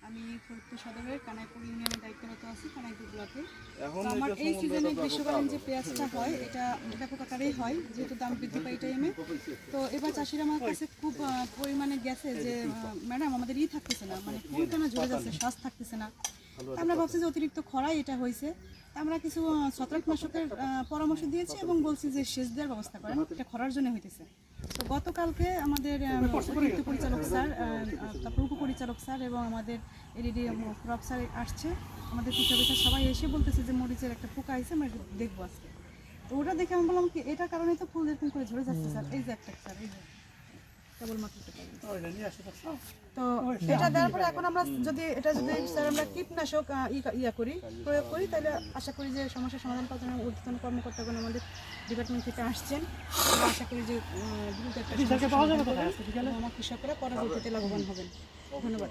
আমি ফরিদপুর সদরের কানাইপুর ইউনিয়নের দায়িত্বরত আছি কানাইপুর ব্লকে। তো আমার এই সিজনে গ্রীষ্মকালীন যে পেঁয়াজটা হয় এটা ব্যাপক আকারেই হয়, যেহেতু দাম বৃদ্ধি পায় এই টাইমে। তো এবার চাষিরা আমার কাছে খুব পরিমাণে গেছে যে ম্যাডাম আমাদের থাকতেছে না, মানে ফুলটা না ঝরে যাচ্ছে, শ্বাস থাকতেছে না। আমরা ভাবছি যে অতিরিক্ত খরাই এটা হয়েছে। আমরা কিছু ছত্রাকনাশকের পরামর্শ দিয়েছি এবং বলছি যে সেচ দেওয়ার ব্যবস্থা করেন, এটা খরার জন্য হইতেছে। তো গতকালকে আমাদের অতিরিক্ত পরিচালক স্যার, তারপর উপপরিচালক স্যার এবং আমাদের এলইডি ক্রপ স্যার আসছে, আমাদের কৃষক অফিসার সবাই এসে বলতেছে যে মরিচের একটা পোকা আছে, আমরা দেখবো আজকে। তো ওটা দেখে আমি বললাম কি এটার কারণে তো ফুল এরকম করে ঝরে যাচ্ছে স্যার, এই যে একটা স্যার, এই যে কেবলমাত্র। তো এটা দেওয়ার পরে এখন আমরা যদি স্যার আমরা কীটনাশক প্রয়োগ করি, তাহলে আশা করি যে সমস্যার সমাধান করার জন্য ঊর্ধ্বতন কর্মকর্তাগণ আমাদের ডিপার্টমেন্ট থেকে আসছেন। আশা করি যে দ্রুত একটা আমার কৃষকরা পরবর্তীতে লাভবান হবেন। ধন্যবাদ।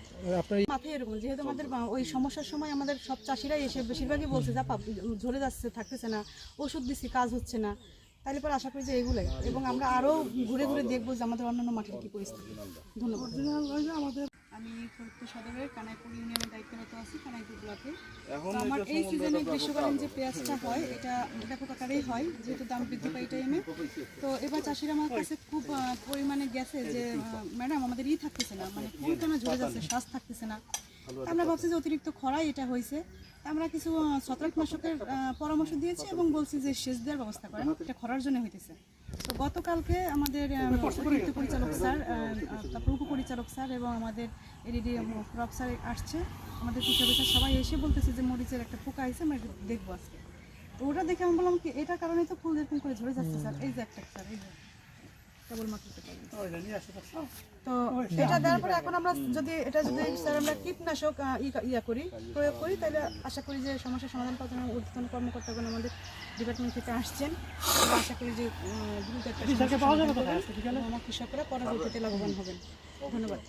মাথায় এরকম যেহেতু আমাদের ওই সমস্যার সময় আমাদের সব চাষিরাই এসে বেশিরভাগই বলছে যে ঝরে যাচ্ছে, থাকতেছে না, ওষুধ দিচ্ছি, কাজ হচ্ছে না। তাহলে পরে আশা করি যে এগুলোই, এবং আমরা আরও ঘুরে ঘুরে দেখবো যে আমাদের অন্যান্য মাটির কী পরিস্থিতি। ধন্যবাদ। আমি ফরিদপুর সদরের কানাইপুর ইউনিয়নের দায়িত্বরত আছি কানাইপুর ব্লকে। তো আমার এই সিজনে গ্রীষ্মকালীন যে পেঁয়াজটা হয় এটা ব্যাপক আকারেই হয়, যেহেতু দাম বৃদ্ধি পায় এই টাইমে। তো এবার চাষিরা আমার কাছে খুব পরিমাণে গেছে যে ম্যাডাম আমাদের থাকতেছে না, মানে ফুলটা না ঝরে যাচ্ছে, শ্বাস থাকতেছে না। আমরা ভাবছি যে অতিরিক্ত খরাই এটা হয়েছে। আমরা কিছু ছত্রাকনাশকের পরামর্শ দিয়েছি এবং বলছি যে সেচ দেওয়ার ব্যবস্থা করেন, এটা খরার জন্য হইতেছে। তো গতকালকে আমাদের অতিরিক্ত পরিচালক স্যার, তারপর উপপরিচালক স্যার এবং আমাদের এলইডি ক্রপ স্যার আসছে, আমাদের কৃষক অফিসার সবাই এসে বলতেছে যে মরিচের একটা পোকা আছে, আমরা দেখবো আজকে। তো ওটা দেখে আমি বললাম কি এটার কারণে তো ফুল এরকম করে ঝরে যাচ্ছে স্যার, এই যে একটা স্যার, এই যে কেবলমাত্র। তো এটা দেওয়ার পরে এখন আমরা যদি স্যার আমরা কীটনাশক প্রয়োগ করি, তাহলে আশা করি যে সমস্যার সমাধান করার জন্য ঊর্ধ্বতন কর্মকর্তাগণ আমাদের ডিপার্টমেন্ট থেকে আসছেন। আশা করি যে দ্রুত একটা আমার কৃষকরা পরবর্তীতে লাভবান হবেন। ধন্যবাদ।